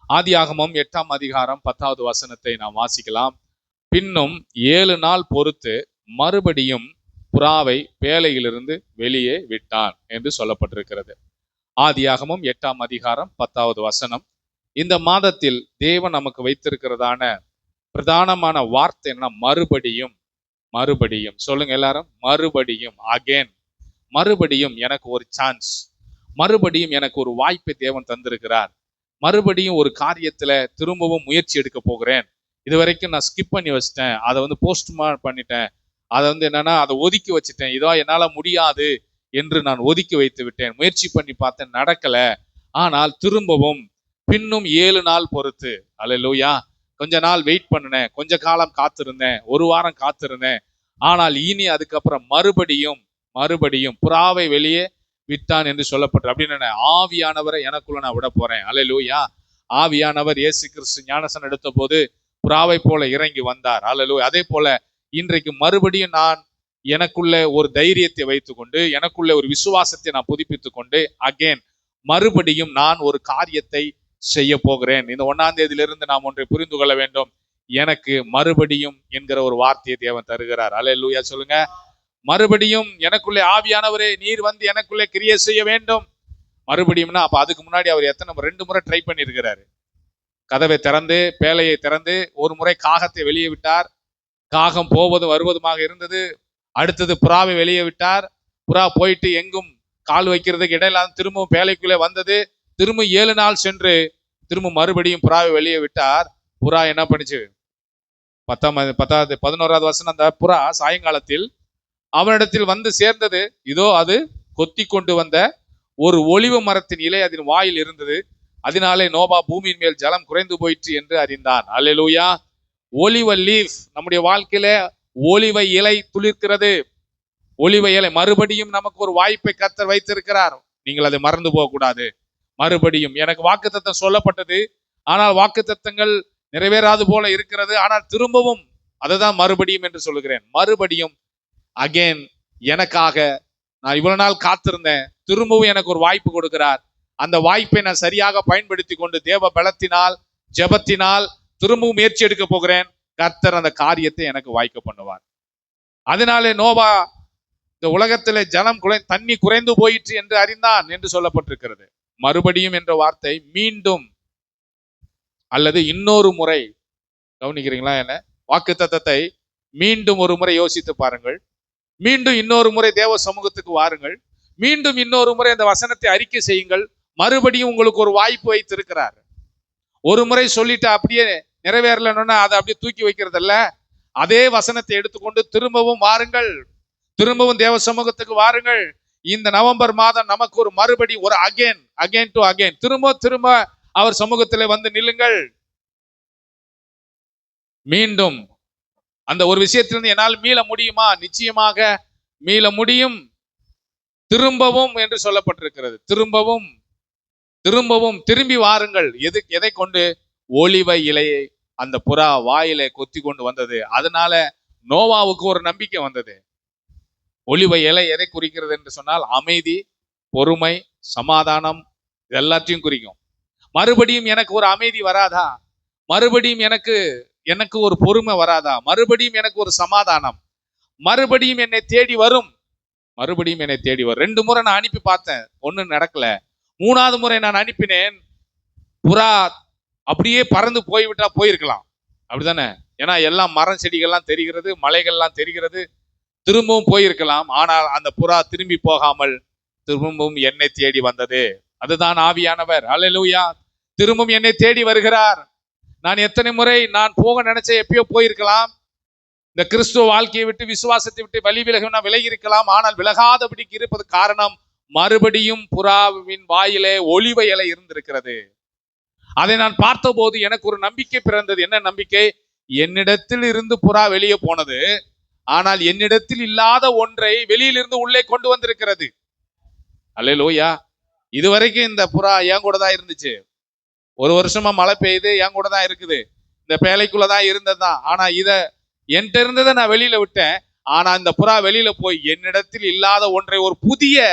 ஆதியாகமம் 8ஆம் அதிகாரம் 10வது வசனத்தை நாம் வாசிக்கலாம். பின்னும் 7 நாள் பொறுத்து மறுபடியும் புறாவை பேழையிலிருந்து வெளியே விட்டான் என்று சொல்லப்பட்டிருக்கிறது. ஆதியாகமம் 8ஆம் அதிகாரம் 10வது வசனம். இந்த மாதத்தில் தேவன் நமக்கு வைத்திருக்கிறதான பிரதானமான வார்த்தை என்ன? மறுபடியும். மறுபடியும் சொல்லுங்க எல்லாரும், மறுபடியும், அகேன். மறுபடியும் எனக்கு ஒரு சான்ஸ், மறுபடியும் எனக்கு ஒரு வாய்ப்பை தேவன் தந்திருக்கிறார். மறுபடியும் ஒரு காரியத்துல திரும்பவும் முயற்சி எடுக்க போகிறேன். இது வரைக்கும் நான் ஸ்கிப் பண்ணி வச்சிட்டேன், அதை போஸ்ட்மார்ட் பண்ணிட்டேன், அதை என்னன்னா அதை ஒதுக்கி வச்சுட்டேன். இதோ என்னால முடியாது என்று நான் ஒதுக்கி வைத்து விட்டேன். முயற்சி பண்ணி பார்த்தேன், நடக்கல. ஆனால் திரும்பவும் பின்னும் 7 நாள் பொறுத்து, அல்லேலூயா, கொஞ்ச நாள் வெயிட் பண்ணினேன், கொஞ்ச காலம் காத்திருந்தேன், ஒரு வாரம் காத்திருந்தேன். ஆனால் இனி அதுக்கப்புறம் மறுபடியும் புறாவை வெளியே விட்டான் என்று சொல்லப்பட்டு, அப்படின்னு ஆவியானவரை எனக்குள்ள நான் விட போறேன். அல்லேலூயா. ஆவியானவர் இயேசு கிறிஸ்து ஞானஸ்நானம் எடுத்த போது புறாவை போல இறங்கி வந்தார். அல்லேலூயா. அதே போல இன்றைக்கு மறுபடியும் நான் எனக்குள்ள ஒரு தைரியத்தை வைத்துக்கொண்டு, எனக்குள்ள ஒரு விசுவாசத்தை நான் புதுப்பித்துக் கொண்டு, அகேன் மறுபடியும் நான் ஒரு காரியத்தை செய்ய போகிறேன். இந்த 1ஆம் தேதியிலிருந்து நாம் ஒன்றை புரிந்து கொள்ள வேண்டும். எனக்கு மறுபடியும் என்கிற ஒரு வார்த்தையை தேவன் தருகிறார். அல்லேலூயா சொல்லுங்க. மறுபடியும் எனக்குள்ளே ஆவியானவரே நீர் வந்து எனக்குள்ளே கிரியை செய்ய வேண்டும். மறுபடியும்னா அப்ப அதுக்கு முன்னாடி அவர் 2 முறை ட்ரை பண்ணியிருக்கிறாரு. கதவை திறந்து, பேழையை திறந்து, ஒரு முறை காகத்தை வெளியே விட்டார். காகம் போவதும் வருவதுமாக இருந்தது. அடுத்தது புறாவை வெளியே விட்டார். புறா போயிட்டு எங்கும் கால் வைக்கிறதுக்கு இடையில திரும்பவும் பேழைக்குள்ளே வந்தது. திரும்ப 7 நாள் சென்று திரும்ப மறுபடியும் புறாவை வெளியே விட்டார். புறா என்ன பண்ணுச்சு? 11வது வசனம். அந்த புறா சாயங்காலத்தில் அவனிடத்தில் வந்து சேர்ந்தது. இதோ அது கொத்தி கொண்டு வந்த ஒரு ஒலிவ மரத்தின் இலை அதன் வாயில் இருந்தது. அதனாலே நோவா பூமியின் மேல் ஜலம் குறைந்து போயிற்று என்று அறிந்தான். அல்லேலூயா. ஒலிவ லீஃப், நம்முடைய வாழ்க்கையில ஒலிவ இலை துளிர்க்கிறது. ஒலிவ இலை, மறுபடியும் நமக்கு ஒரு வாய்ப்பை கர்த்தர் வைத்திருக்கிறார். நீங்கள் அதை மறந்து போக கூடாது. மறுபடியும் எனக்கு வாக்குத்தத்தம் சொல்லப்பட்டது, ஆனால் வாக்குத்தத்தங்கள் நிறைவேறாது போல இருக்கிறது. ஆனால் திரும்பவும் அதுதான் மறுபடியும் என்று சொல்லுகிறேன். மறுபடியும் அகேன் எனக்காக நான் இவ்வளவு நாள் காத்திருந்தேன். திரும்பவும் எனக்கு ஒரு வாய்ப்பு கொடுக்கிறார். அந்த வாய்ப்பை நான் சரியாக பயன்படுத்தி கொண்டு தேவ பலத்தினால், ஜெபத்தினால் திரும்பவும் முயற்சி எடுக்க போகிறேன். கர்த்தர் அந்த காரியத்தை எனக்கு வாய்க்க பண்ணுவார். அதனாலே நோவா இந்த உலகத்திலே தண்ணி குறைந்து போயிற்று என்று அறிந்தான் என்று சொல்லப்பட்டிருக்கிறது. மறுபடியும் என்ற வார்த்தை மீண்டும் அல்லது இன்னொரு முறை. கவனிக்கிறீங்களா? என்ன வாக்குத்தத்தத்தை மீண்டும் ஒரு முறை யோசித்து பாருங்கள். மீண்டும் இன்னொரு முறை தேவ சமூகத்துக்கு வாருங்கள். மீண்டும் இன்னொரு முறை அந்த வசனத்தை அறிக்கை செய்யுங்கள். மறுபடியும் உங்களுக்கு ஒரு வாய்ப்பு வைத்திருக்கிறார். ஒரு முறை சொல்லிட்டு அப்படியே நிறைவேறலன்னா அதை அப்படியே தூக்கி வைக்கிறதல்ல. அதே வசனத்தை எடுத்துக்கொண்டு திரும்பவும் வாருங்கள். திரும்பவும் தேவ சமூகத்துக்கு வாருங்கள். இந்த நவம்பர் மாதம் நமக்கு ஒரு மறுபடி, ஒரு அகேன் டு அகேன், திரும்ப அவர் சமூகத்தில் வந்து நில்லுங்கள். மீண்டும் அந்த ஒரு விஷயத்திலிருந்து என்னால் மீள முடியுமா? நிச்சயமாக மீள முடியும். திரும்பவும் என்று சொல்லப்பட்டிருக்கிறது. திரும்பவும் திரும்பி வாருங்கள். எதை கொண்டு? ஒலிவ இலையை அந்த புறா வாயிலை கொத்தி கொண்டு வந்தது. அதனால நோவாவுக்கு ஒரு நம்பிக்கை வந்தது. ஒலிவ இலை எதை குறிக்கிறது என்று சொன்னால் அமைதி, பொறுமை, சமாதானம், இது எல்லாத்தையும் குறிக்கும். மறுபடியும் எனக்கு ஒரு அமைதி வராதா? மறுபடியும் எனக்கு ஒரு பொறுமை வராதா? மறுபடியும் எனக்கு ஒரு சமாதானம் மறுபடியும் என்னை தேடி வரும். 2 முறை நான் அனுப்பி பார்த்தேன், ஒன்னும் நடக்கல. 3வது முறை நான் அனுப்பினேன். புறா அப்படியே பறந்து போய்விட்டா போயிருக்கலாம், அப்படித்தானே? ஏன்னா எல்லாம் மரம் செடிகள்லாம் தெரிகிறது, மலைகள்லாம் தெரிகிறது. திரும்பவும் போயிருக்கலாம். ஆனால் அந்த புறா திரும்பி போகாமல் திரும்பவும் என்னை தேடி வந்தது. அதுதான் ஆவியானவர். அல்லேலூயா. திரும்பவும் என்னை தேடி வருகிறார். நான் எத்தனை முறை நான் போக நினைச்ச எப்பயோ போயிருக்கலாம். இந்த கிறிஸ்துவ வாழ்க்கையை விட்டு, விசுவாசத்தை விட்டு விலகி இருக்கலாம். ஆனால் விலகாதபடிக்கு இருப்பது காரணம், மறுபடியும் புறாவின் வாயிலே ஒலிவ இலை இருந்திருக்கிறது. அதை நான் பார்த்த போது எனக்கு ஒரு நம்பிக்கை பிறந்தது. என்ன நம்பிக்கை? என்னிடத்தில் இருந்து புறா வெளியே போனது, ஆனால் என்னிடத்தில் இல்லாத ஒன்றை வெளியிலிருந்து உள்ளே கொண்டு வந்திருக்கிறது. அல்லேலூயா. இதுவரைக்கும் இந்த புறா என் கூட தான் இருந்துச்சு. 1 வருஷமா மழை பெய்யுது, என் கூட தான் இருக்குது, இந்த பேழைக்குள்ளதான் இருந்ததுதான். ஆனா என்கிட்ட இருந்ததை நான் வெளியில விட்டேன். ஆனா இந்த புறா வெளியில போய் என்னிடத்தில் இல்லாத ஒன்றை, ஒரு புதிய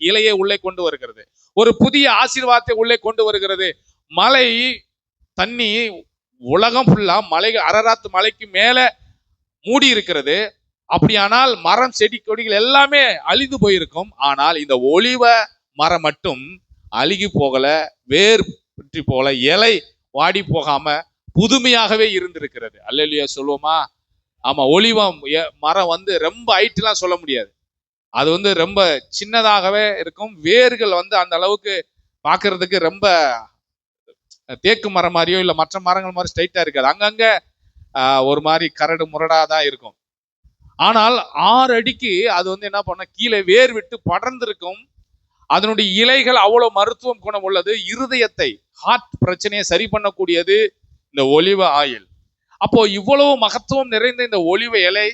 இலையை உள்ளே கொண்டு வருகிறது, ஒரு புதிய ஆசீர்வாதத்தை உள்ளே கொண்டு வருகிறது. மழை தண்ணி உலகம் ஃபுல்லா மலை, அரராத்து மலைக்கு மேல மூடி இருக்கிறது. அப்படியானால் மரம், செடி, கொடிகள் எல்லாமே அழிந்து போயிருக்கும். ஆனால் இந்த ஒலிவ மரம் மட்டும் அழுகி போகல, வேர் பற்றி போகல, இலை வாடி போகாம புதுமையாகவே இருந்திருக்கிறது. அல்லேலூயா சொல்லுவோமா? ஆமா, ஒலிவம் மரம் வந்து ரொம்ப ஹைட்லாம் சொல்ல முடியாது. அது வந்து ரொம்ப சின்னதாகவே இருக்கும். வேர்கள் வந்து அந்த அளவுக்கு பார்க்கறதுக்கு ரொம்ப தேக்கு மரம் மாதிரியோ இல்லை மற்ற மரங்கள் மாதிரி ஸ்ட்ரைட்டா இருக்காது. அங்கங்க ஒரு மாதிரி கரடு முரடாதான் இருக்கும். ஆனால் 6 அடிக்கு அது வந்து என்ன பண்ண, கீழே வேர் விட்டு படர்ந்திருக்கும். அதனுடைய இலைகள் அவ்வளவு மருத்துவம் குணம் உள்ளது. இருதயத்தை, ஹார்ட் பிரச்சனையை சரி பண்ணக்கூடியது இந்த ஒலிவ ஆயில். அப்போ இவ்வளவு மகத்துவம் நிறைந்த இந்த ஒலிவ இலை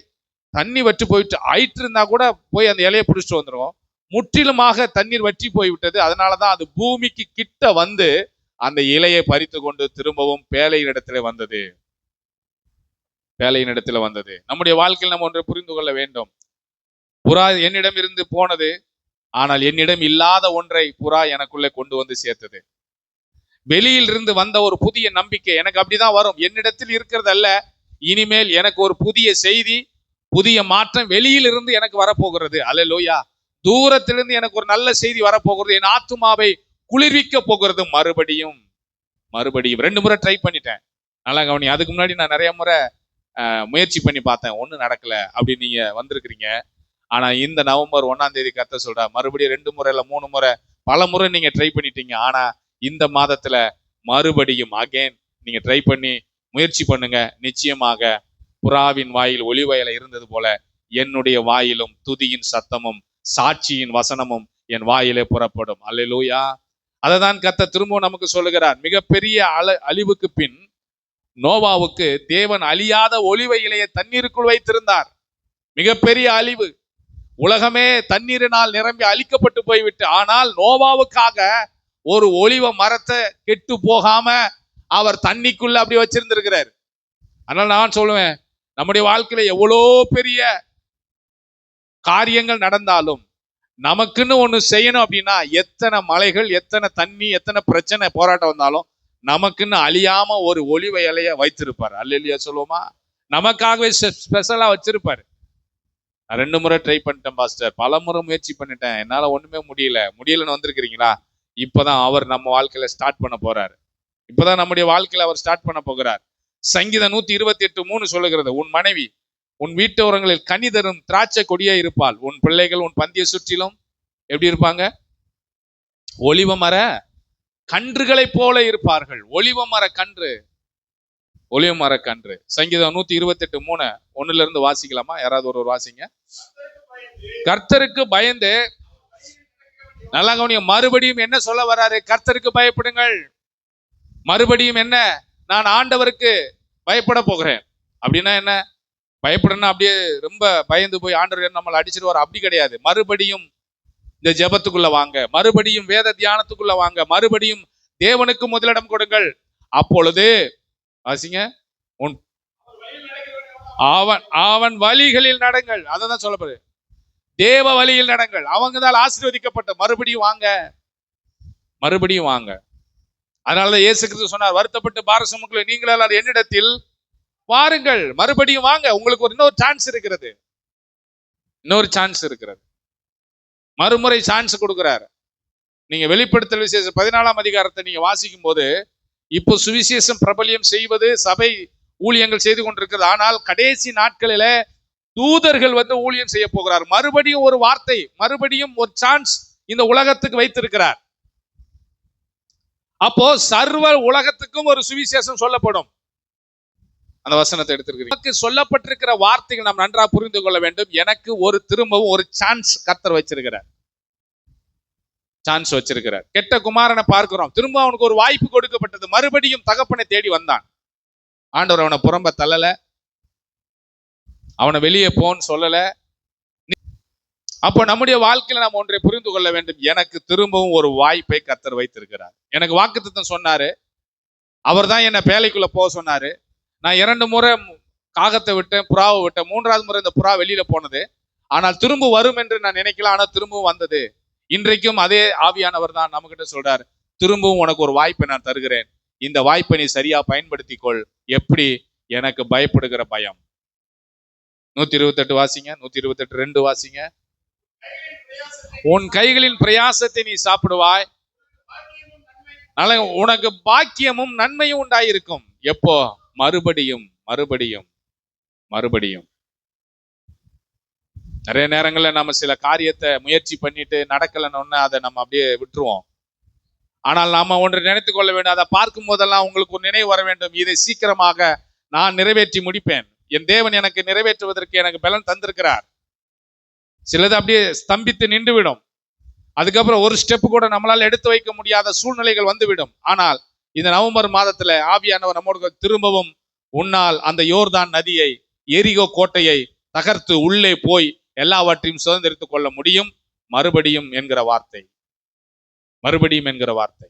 தண்ணி வற்றி போயிட்டு ஆயிட்டு இருந்தா கூட போய் அந்த இலையை பிடிச்சிட்டு வந்துடும். முற்றிலுமாக தண்ணீர் வற்றி போய்விட்டது. அதனாலதான் அது பூமிக்கு கிட்ட வந்து அந்த இலையை பறித்து கொண்டு திரும்பவும் பேழையின் இடத்துல வந்தது. பேழையின் இடத்துல வந்தது. நம்முடைய வாழ்க்கையில் நம்ம ஒன்றை புரிந்து கொள்ள வேண்டும். புறா என்னிடம் இருந்து போனது, ஆனால் என்னிடம் இல்லாத ஒன்றை புறா எனக்குள்ளே கொண்டு வந்து சேர்த்தது. வெளியில் இருந்து வந்த ஒரு புதிய நம்பிக்கை எனக்கு அப்படிதான் வரும். என்னிடத்தில் இருக்கிறது அல்ல, இனிமேல் எனக்கு ஒரு புதிய செய்தி, புதிய மாற்றம் வெளியில் இருந்து எனக்கு வரப்போகிறது. அல்லேலூயா. தூரத்திலிருந்து எனக்கு ஒரு நல்ல செய்தி வரப்போகிறது. என் ஆத்துமாவை குளிர்விக்க போகிறது. மறுபடியும் 2 முறை ட்ரை பண்ணிட்டேன். நல்லா கவனி. அதுக்கு முன்னாடி நான் நிறைய முறை முயற்சி பண்ணி பார்த்தேன், ஒன்றும் நடக்கல. அப்படி நீங்க வந்திருக்கிறீங்க. ஆனா இந்த நவம்பர் 1ஆம் தேதி கர்த்தர் சொல்றா, மறுபடியும் 2 முறை இல்ல 3 முறை, பல முறை நீங்க ட்ரை பண்ணிட்டீங்க. ஆனா இந்த மாதத்துல மறுபடியும் அகைன் நீங்க ட்ரை பண்ணி முயற்சி பண்ணுங்க. நிச்சயமாக புறாவின் வாயில் ஒலிவ இலை இருந்தது போல என்னுடைய வாயிலும் துதியின் சத்தமும் சாட்சியின் வசனமும் என் வாயிலே புறப்படும். அல்லேலூயா. அததான் கர்த்தர் திரும்பவும் நமக்கு சொல்லுகிறார். மிகப்பெரிய அழிவுக்கு பின் நோவாவுக்கு தேவன் அழியாத ஒலிவ இலையை தண்ணீருக்குள் வைத்திருந்தார். மிகப்பெரிய அழிவு, உலகமே தண்ணீரினால் நிரம்பி அழிக்கப்பட்டு போய்விட்டு, ஆனால் நோவாவுக்காக ஒரு ஒலிவ மரத்தை கெட்டு போகாம அவர் தண்ணிக்குள்ள அப்படி வச்சிருந்திருக்கிறார். அதனால நான் சொல்லுவேன், நம்முடைய வாழ்க்கையில எவ்வளோ பெரிய காரியங்கள் நடந்தாலும் நமக்குன்னு ஒண்ணு செய்யணும் அப்படின்னா, எத்தனை மலைகள், எத்தனை தண்ணி, எத்தனை பிரச்சனை, போராட்டம் வந்தாலும் நமக்குன்னு அழியாம ஒரு ஒலிவ இலைய வைத்திருப்பார். அல்லேலூயா சொல்லுவோமா? நமக்காகவே ஸ்பெஷலா வச்சிருப்பாரு. நான் 2 முறை ட்ரை பண்ணிட்டேன் பாஸ்டர், பல முறை முயற்சி பண்ணிட்டேன், என்னால ஒண்ணுமே முடியலன்னு வந்திருக்கிறீங்களா? இப்பதான் அவர் நம்ம வாழ்க்கையில ஸ்டார்ட் பண்ண போறாரு. இப்பதான் நம்முடைய வாழ்க்கையில அவர் ஸ்டார்ட் பண்ண போகிறார். சங்கீதம் 128:3 சொல்லுகிறது, உன் மனைவி உன் வீட்டோரங்களில் கனி தரும் திராட்சை கொடியே இருப்பாள். உன் பிள்ளைகள் உன் பந்திய சுற்றிலும் எப்படி இருப்பாங்க? ஒலிவ மர கன்றுகளை போல இருப்பார்கள். ஒலிவ மர கன்று, ஒலிவ மர கன்று. சங்கீதம் 128:3 1ல இருந்து வாசிக்கலாமா? யாராவது ஒரு வாசிங்க. கர்த்தருக்கு பயந்து, நல்லா கவனிங்க, மறுபடியும் என்ன சொல்ல வராரு? கர்த்தருக்கு பயப்படுங்கள். மறுபடியும் என்ன? நான் ஆண்டவருக்கு பயப்பட போகிறேன். அப்படின்னா என்ன? பயப்படணும் அப்படியே ரொம்ப பயந்து போய் ஆண்டவர் நம்மளை அடிச்சிருவார், அப்படி கிடையாது. மறுபடியும் இந்த ஜெபத்துக்குள்ள வாங்க, மறுபடியும் வேத தியானத்துக்குள்ள வாங்க, மறுபடியும் தேவனுக்கு முதலிடம் கொடுங்கள். அப்பொழுது வாசிங்க, அவன் வழிகளில் நடங்கள். அதான் சொல்லப்படுது, தேவ வழியில் நடங்கள். அவங்கதான் ஆசீர்வதிக்கப்பட்ட. மறுபடியும் வாங்க, மறுபடியும் வாங்க. அதனாலதான் இயேசு கிறிஸ்து சொன்னார், வருத்தப்பட்டு பார சுமக்குள்ள நீங்கள் எல்லாரும் என்னிடத்தில் வாருங்கள். மறுபடியும் வாங்க. உங்களுக்கு ஒரு இன்னொரு சான்ஸ் இருக்கிறது, இன்னொரு சான்ஸ் இருக்கிறது. மறுமுறை சான்ஸ் கொடுக்கிறார். நீங்க வெளிப்படுத்தல் விசேஷம் 14ஆம் அதிகாரத்தை நீங்க வாசிக்கும் போது, இப்போ சுவிசேஷம் பிரபல்யம் செய்வது, சபை ஊழியங்கள் செய்து கொண்டிருக்கிறது. ஆனால் கடைசி நாட்களில தூதர்கள் வந்து ஊழியம் செய்ய போகிறார். மறுபடியும் ஒரு வார்த்தை, மறுபடியும் ஒரு சான்ஸ் இந்த உலகத்துக்கு வைத்திருக்கிறார். அப்போ சர்வ உலகத்துக்கும் ஒரு சுவிசேஷம் சொல்லப்படும். அந்த வசனத்தை எடுத்திருக்கிறீங்க. சொல்லப்பட்டிருக்கிற வார்த்தைகள் நாம் நன்றாக புரிந்து கொள்ள வேண்டும். எனக்கு ஒரு திரும்பவும் ஒரு சான்ஸ் கர்த்தர் வச்சிருக்கிறார், சான்ஸ் வச்சிருக்கிறார். கெட்ட குமாரனை பார்க்கிறோம், திரும்ப அவனுக்கு ஒரு வாய்ப்பு கொடுக்கப்பட்டது. மறுபடியும் தகப்பனை தேடி வந்தான். ஆண்டவர் அவனை புறம்ப தள்ளல, அவனை வெளியே போன்னு சொல்லல. அப்போ நம்முடைய வாழ்க்கையில நாம் ஒன்றை புரிந்து கொள்ள வேண்டும், எனக்கு திரும்பவும் ஒரு வாய்ப்பை கர்த்தர் வைத்திருக்கிறார். எனக்கு வாக்குத்தத்தம் சொன்னாரு, அவர் தான் என்னை பேழைக்குள்ள போக சொன்னாரு. நான் 2 முறை காகத்தை விட்டேன், புறாவை விட்டேன். 3ஆவது முறை இந்த புறா வெளியில போனது. ஆனால் திரும்ப வரும் என்று நான் நினைக்கல, ஆனால் திரும்பவும் வந்தது. இன்றைக்கும் அதே ஆவியானவர் தான் நம்ம கிட்ட சொல்றாரு, திரும்பவும் உனக்கு ஒரு வாய்ப்பை நான் தருகிறேன். இந்த வாய்ப்பை நீ சரியா பயன்படுத்திக்கொள். எப்படி? எனக்கு பயப்படுகிற பயம். 128 வாசிங்க. 128:2 வாசிங்க. உன் கைகளின் பிரயாசத்தை நீ சாப்பிடுவாய், உனக்கு பாக்கியமும் நன்மையும் உண்டாயிருக்கும். எப்போ? மறுபடியும் மறுபடியும் மறுபடியும். நிறைய நேரங்கள்ல நம்ம சில காரியத்தை முயற்சி பண்ணிட்டு நடக்கலன்னு அதை நம்ம அப்படியே விட்டுருவோம். ஆனால் நாம ஒன்று நினைத்து கொள்ள வேண்டும். அதை பார்க்கும் போதெல்லாம் உங்களுக்கு ஒரு நினைவு வர வேண்டும், இதை சீக்கிரமாக நான் நிறைவேற்றி முடிப்பேன். என் தேவன் எனக்கு நிறைவேற்றுவதற்கு எனக்கு பலன் தந்திருக்கிறார். சிலது அப்படியே ஸ்தம்பித்து நின்றுவிடும். அதுக்கப்புறம் ஒரு ஸ்டெப் கூட நம்மளால எடுத்து வைக்க முடியாத சூழ்நிலைகள் வந்துவிடும். ஆனால் இந்த நவம்பர் மாதத்துல ஆவியானவர் நம்மோடு திரும்பவும் உன்னால் அந்த யோர்தான் நதியை, எரிகோ கோட்டையை தகர்த்து உள்ளே போய் எல்லாவற்றையும் சுதந்திரித்துக் கொள்ள முடியும். மறுபடியும் என்கிற வார்த்தை, மறுபடியும் என்கிற வார்த்தை.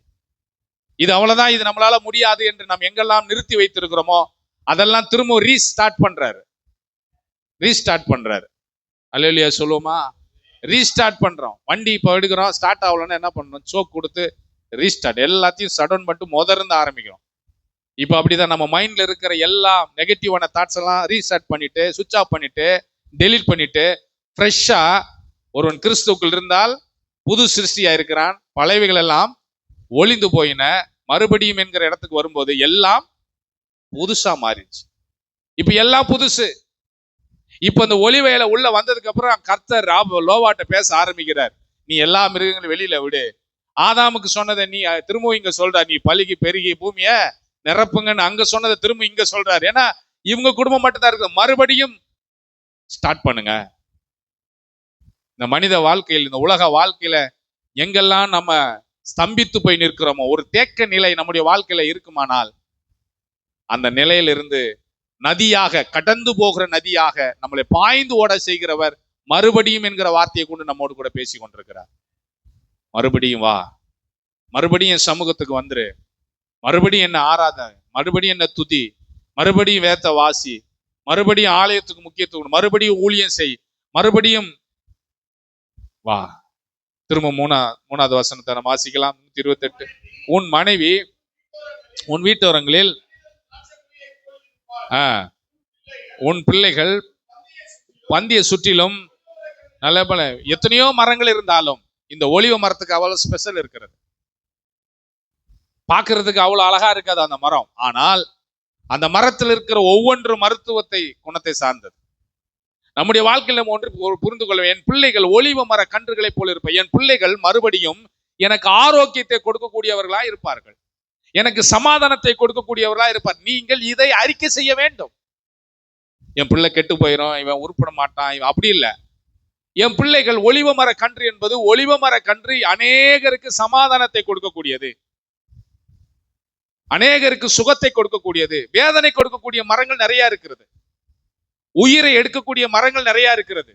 இது அவ்வளவுதான், இது நம்மளால முடியாது என்று நாம் எங்கெல்லாம் நிறுத்தி வைத்திருக்கிறோமோ அதெல்லாம் திரும்ப ரீஸ்டார்ட் பண்றாரு. ரீஸ்டார்ட் பண்றாரு. அல்லேலூயா சொல்லுவோமா? ரீஸ்டார்ட் பண்றோம். வண்டி இப்போ எடுக்கிறோம், ஸ்டார்ட் ஆகலன்னு என்ன பண்ணணும்? சோக் கொடுத்து ரீஸ்டார்ட், எல்லாத்தையும் சடவுன் பண்ணிட்டு முதர்ந்து ஆரம்பிக்கிறோம். இப்போ அப்படிதான் நம்ம மைண்ட்ல இருக்கிற எல்லா நெகட்டிவான தாட்ஸ் எல்லாம் ரீஸ்டார்ட் பண்ணிட்டு, சுவிட்ச் ஆஃப் பண்ணிட்டு, டெலீட் பண்ணிட்டு, ஃப்ரெஷ்ஷா ஒருவன் கிறிஸ்துவுக்குள் இருந்தால் புது சிருஷ்டியா இருக்கிறான், பழையவைகள் எல்லாம் ஒளிந்து போயின, மறுபடியும் என்கிற இடத்துக்கு வரும்போது எல்லாம் புதுசா மாறிடுச்சு. இப்ப எல்லாம் புதுசு. இப்ப இந்த ஒளிவேலை உள்ள வந்ததுக்கு அப்புறம் கர்த்தர் லோவாட்ட பேச ஆரம்பிக்கிறார். நீ எல்லா மிருகங்களும் வெளியில விடு. ஆதாமுக்கு சொன்னதை நீ திரும்பவும் இங்க சொல்ற, நீ பலுகி பெருகி பூமிய நிரப்புங்கன்னு அங்க சொன்னதை திரும்ப இங்க சொல்றாரு. ஏன்னா இவங்க குடும்பம் மட்டும்தான் இருக்கு. மறுபடியும் ஸ்டார்ட் பண்ணுங்க. இந்த மனித வாழ்க்கையில், இந்த உலக வாழ்க்கையில எங்கெல்லாம் நம்ம ஸ்தம்பித்து போய் நிற்கிறோமோ, ஒரு தேக்க நிலை நம்முடைய வாழ்க்கையில இருக்குமானால் அந்த நிலையிலிருந்து நதியாக, கடந்து போகிற நதியாக நம்மளை பாய்ந்து ஓட செய்கிறவர் மறுபடியும் என்கிற வார்த்தையை கொண்டு நம்மோடு கூட பேசி கொண்டிருக்கிறார். மறுபடியும் வா, மறுபடியும் சமூகத்துக்கு வந்துரு, மறுபடியும் என்ன ஆராத, மறுபடியும் என்ன துதி, மறுபடியும் வேத்த வாசி, மறுபடியும் ஆலயத்துக்கு முக்கியத்துவம், மறுபடியும் ஊழியம் செய், மறுபடியும் வா. திரும்ப மூணாவது வசனத்தை நம்ம வாசிக்கலாம். 128. உன் மனைவி உன் வீட்டோரங்களில், உன் பிள்ளைகள் பந்திய சுற்றிலும், நல்ல பல எத்தனையோ மரங்கள் இருந்தாலும் இந்த ஒலிவ மரத்துக்கு அவ்வளவு ஸ்பெஷல் இருக்கிறது. பார்க்கறதுக்கு அவ்வளவு அழகா இருக்காது அந்த மரம். ஆனால் அந்த மரத்தில் இருக்கிற ஒவ்வொன்று மருத்துவத்தை குணத்தை சார்ந்தது. நம்முடைய வாழ்க்கையில் நம்ம ஒன்று புரிந்து கொள்வேன், என் பிள்ளைகள் ஒலிவ மர கன்றுகளை போல இருப்பேன். என் பிள்ளைகள் மறுபடியும் எனக்கு ஆரோக்கியத்தை கொடுக்கக்கூடியவர்களா இருப்பார்கள், எனக்கு சமாதானத்தை கொடுக்கக்கூடியவர்களா இருப்பார். நீங்கள் இதை அறிக்கை செய்ய வேண்டும். என் பிள்ளை கெட்டு போயிடும், இவன் உருப்பட மாட்டான், இவன் அப்படி இல்லை. என் பிள்ளைகள் ஒலிவ மர கன்று என்பது, ஒலிவ மர கன்று அநேகருக்கு சமாதானத்தை கொடுக்கக்கூடியது, அநேகருக்கு சுகத்தை கொடுக்கக்கூடியது. வேதனை கொடுக்கக்கூடிய மரங்கள் நிறைய இருக்கிறது, உயிரை எடுக்கக்கூடிய மரங்கள் நிறைய இருக்கிறது.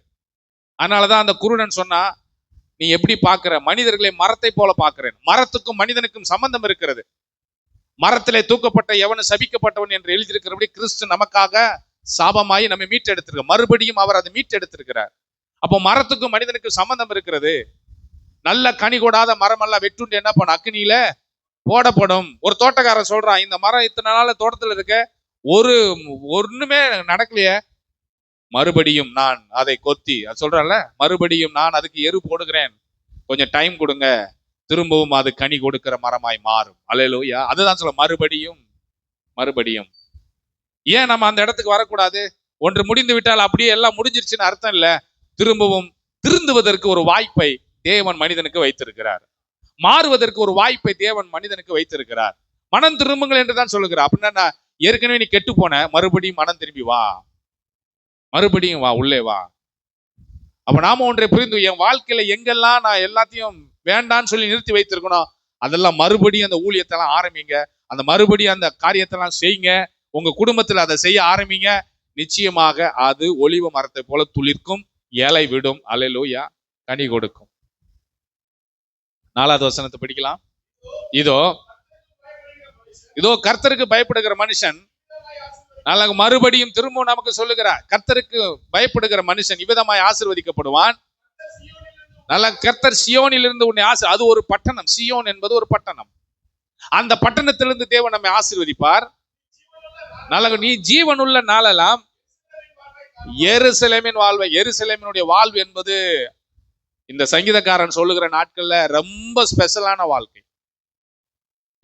அதனாலதான் அந்த குருடன் சொன்னா, நீ எப்படி பார்க்கிற? மனிதர்களை மரத்தை போல பார்க்கிறேன். மரத்துக்கும் மனிதனுக்கும் சம்பந்தம் இருக்கிறது. மரத்திலே தூக்கப்பட்ட எவனும் சபிக்கப்பட்டவன் என்று எழுதியிருக்கிறபடி கிறிஸ்து நமக்காக சாபமாயி நம்ம மீட்டெடுத்திருக்க, மறுபடியும் அவர் அதை மீட்டெடுத்திருக்கிறார். அப்போ மரத்துக்கும் மனிதனுக்கும் சம்பந்தம் இருக்கிறது. நல்ல கனி கொடாத மரம் எல்லாம் வெட்டுண்டு என்ன பண்ண, அக்னியில போடப்படும். ஒரு தோட்டக்காரன் சொல்றான், இந்த மரம் இத்தனை நாள் தோட்டத்துல இருக்க, ஒண்ணுமே நடக்கலையே, மறுபடியும் நான் அதை கொத்தி சொல்றேன்ல, மறுபடியும் நான் அதுக்கு எரு போடுகிறேன், கொஞ்சம் டைம் கொடுங்க, திரும்பவும் அது கனி கொடுக்கிற மரமாய் மாறும். அல்லேலூயா. அதுதான் சொல்ல மறுபடியும் மறுபடியும். ஏன் நம்ம அந்த இடத்துக்கு வரக்கூடாது? ஒன்று முடிந்து விட்டால் அப்படியே எல்லாம் முடிஞ்சிருச்சுன்னு அர்த்தம் இல்ல. திரும்பவும் திருந்துவதற்கு ஒரு வாய்ப்பை தேவன் மனிதனுக்கு வைத்திருக்கிறார். மாறுவதற்கு ஒரு வாய்ப்பை தேவன் மனிதனுக்கு வைத்திருக்கிறார். மனம் திரும்புங்கள் என்றுதான் சொல்லுகிறார். அப்படின்னா ஏற்கனவே நீ கெட்டு போன, மறுபடியும் மனம் திரும்பி வா, மறுபடியும் வா, உள்ளே வா. அப்ப நாம ஒன்றை புரிந்து, என் வாழ்க்கையில எங்கெல்லாம் நான் எல்லாத்தையும் வேண்டான்னு சொல்லி நிறுத்தி வைத்திருக்கணும், அதெல்லாம் மறுபடியும் அந்த ஊழியத்தெல்லாம் ஆரம்பிங்க, அந்த மறுபடியும் அந்த காரியத்தெல்லாம் செய்யுங்க, உங்க குடும்பத்தில் அதை செய்ய ஆரம்பிங்க. நிச்சயமாக அது ஒலிவ மரத்தை போல துளிர்க்கும், இலை விடும், அல்லேலூயா, கனி கொடுக்கும். 4வது வசனத்தை படிக்கலாம். இதோ இதோ கர்த்தருக்கு பயப்படுகிற மனுஷன், நல்ல மறுபடியும் திரும்ப நமக்கு சொல்லுகிறார், கர்த்தருக்கு பயப்படுகிற மனுஷன் இவ்விதமாய் ஆசீர்வதிக்கப்படுவான். நல்ல கர்த்தர் சியோனில் இருந்து உன்னை அது ஒரு பட்டணம். சியோன் என்பது ஒரு பட்டணம். அந்த பட்டணத்திலிருந்து தேவன் நம்மை ஆசீர்வதிப்பார். நல்ல நீ ஜீவனுள்ள நாளெல்லாம் எருசலேமின் வாழ்வை, எருசலேமினுடைய வாழ்வு என்பது இந்த சங்கீதக்காரன் சொல்லுகிற நாட்கள்ல ரொம்ப ஸ்பெஷலான வாழ்க்கை.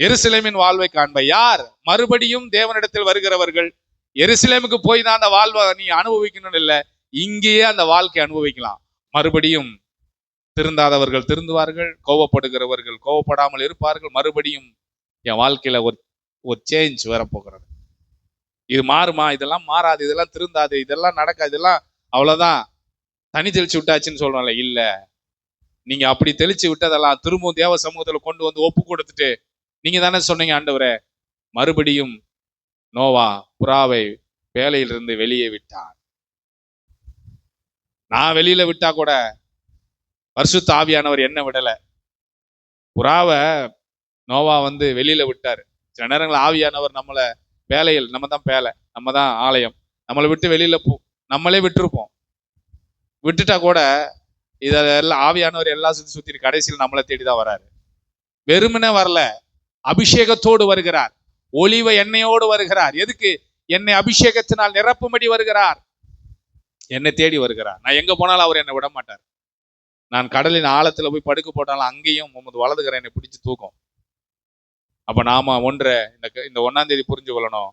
எருசலேமின் வாழ்வை காண்ப யார்? மறுபடியும் தேவனிடத்தில் வருகிறவர்கள். எருசலேமுக்கு போய் தான் அந்த வாழ்வை நீ அனுபவிக்கணும்னு இல்லை, இங்கேயே அந்த வாழ்க்கை அனுபவிக்கலாம். மறுபடியும் திருந்தாதவர்கள் திருந்துவார்கள், கோவப்படுகிறவர்கள் கோவப்படாமல் இருப்பார்கள். மறுபடியும் என் வாழ்க்கையில ஒரு சேஞ்ச் வரப்போகிறது. இது மாறுமா? இதெல்லாம் மாறாது, இதெல்லாம் திருந்தாது, இதெல்லாம் நடக்காது, இதெல்லாம் அவ்வளவுதான் தனி தெளிச்சு விட்டாச்சுன்னு சொல்றோம்ல. இல்ல, நீங்க அப்படி தெளிச்சு விட்டதெல்லாம் திரும்பவும் தேவ சமூகத்துல கொண்டு வந்து ஒப்பு கொடுத்துட்டு, நீங்க தானே சொன்னீங்க ஆண்டவரே, மறுபடியும் நோவா புறாவை வேலையிலிருந்து வெளியே விட்டான். நான் வெளியில விட்டா கூட பரிசுத்த ஆவியானவர் என்ன விடல. புறாவை நோவா வெளியில விட்டாரு. சில நேரங்கள் ஆவியானவர் நம்மளை வேலையில், நம்ம தான் பேலை, நம்ம தான் ஆலயம், நம்மளை விட்டு வெளியில நம்மளே விட்டுருப்போம். விட்டுட்டா கூட இதெல்லாம் ஆவியானவர் எல்லாம் சுத்தி கடைசியில் நம்மளை தேடிதான் வராரு. வெறுமனே வரல, அபிஷேகத்தோடு வருகிறார், ஒலிவ எண்ணெயோடு வருகிறார். எதுக்கு? என்னை அபிஷேகத்தினால் நிரப்பும்படி வருகிறார், என்னை தேடி வருகிறார். நான் எங்க போனாலும் அவர் என்னை விட மாட்டார். நான் கடலின் ஆழத்துல போய் படுக்க போட்டாலும் அங்கேயும் உமது வலதுகரம் என்னை பிடிச்சு தூக்கும். அப்ப நாம இந்த 1ஆம் தேதி புரிஞ்சு கொள்ளணும்.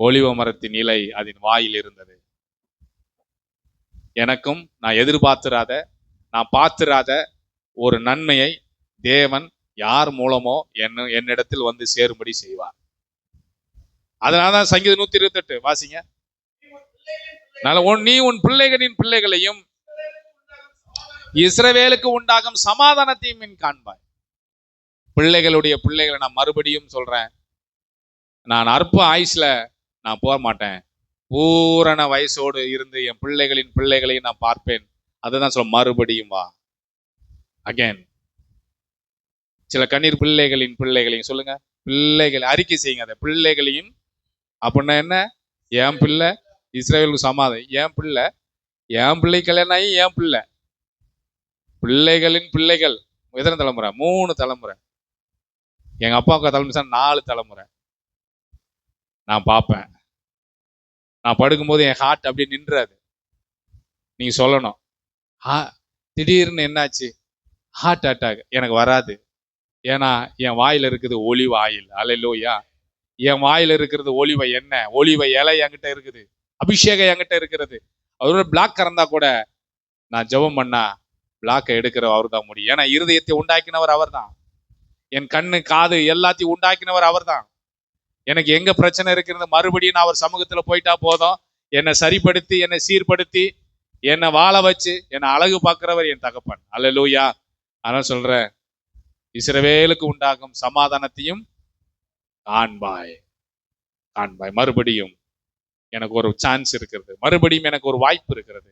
ஒலிவ மரத்தின் இலை அதன் வாயில் இருந்தது. எனக்கும் நான் எதிர்பார்த்திராத, நான் பார்த்திராத ஒரு நன்மையை தேவன் யார் மூலமோ என்னிடத்தில் வந்து சேரும்படி செய்வார். அதனாலதான் சங்கீதம் 128 வாசிங்க. நீ உன் பிள்ளைகளின் பிள்ளைகளையும் இஸ்ரவேலுக்கு உண்டாகும் சமாதானத்தையும் காண்பாய். பிள்ளைகளுடைய பிள்ளைகளை நான் மறுபடியும் சொல்றேன், நான் அற்ப ஆயுஷ்ல நான் போக மாட்டேன். பூரண வயசோடு இருந்து என் பிள்ளைகளின் பிள்ளைகளையும் நான் பார்ப்பேன். அதுதான் சொல்ல, மறுபடியும் வா, அகைன். சில கண்ணீர் பிள்ளைகளின் பிள்ளைகளையும் சொல்லுங்க, பிள்ளைகள் அறிக்கை செய்யுங்க. அதை பிள்ளைகளையும் அப்படின்னா என்ன? என் பிள்ளை இஸ்ரவேலுக்கு சமாதானம், என் பிள்ளை கல்யாணம் ஆகி என் பிள்ளைகளின் பிள்ளைகள் எத்தனை தலைமுறை? 3 தலைமுறை. எங்க அப்பாவுக்கு தலைமுறை 4 தலைமுறை. நான் பார்ப்பேன். நான் படுக்கும்போது என் ஹார்ட் அப்படியே நின்றாது. நீங்க சொல்லணும், திடீர்னு என்னாச்சு? Heart attack. எனக்கு வராது. ஏன்னா என் வாயில இருக்குது ஒலிவ ஆயில். அல்லேலூயா. என் வாயில இருக்கிறது ஒலிவ எண்ணெய், ஒலிவ இலை என்கிட்ட இருக்குது, அபிஷேகம் என்கிட்ட இருக்கிறது. அவரோட பிளாக் கறந்தா கூட நான் ஜெபம் பண்ணா பிளாக்கை எடுக்கிற அவர் தான் முடியும். ஏன்னா இருதயத்தை உண்டாக்கினவர் அவர் தான். என் கண்ணு காது எல்லாத்தையும் உண்டாக்கினவர் அவர் தான். எனக்கு எங்க பிரச்சனை இருக்கிறது, மறுபடியும் நான் அவர் சமூகத்துல போயிட்டா போதும், என்னை சரிப்படுத்தி, என்னை சீர்படுத்தி, என்னை வாழ வச்சு, என்னை அழகு பார்க்கிறவர் என் தகப்பன். அல்லேலூயா. அதனால சொல்றேன், இஸ்ரவேலுக்கு உண்டாகும் சமாதானத்தையும் காண்பாய். மறுபடியும் எனக்கு ஒரு சான்ஸ் இருக்கிறது, மறுபடியும் எனக்கு ஒரு வாய்ப்பு இருக்கிறது.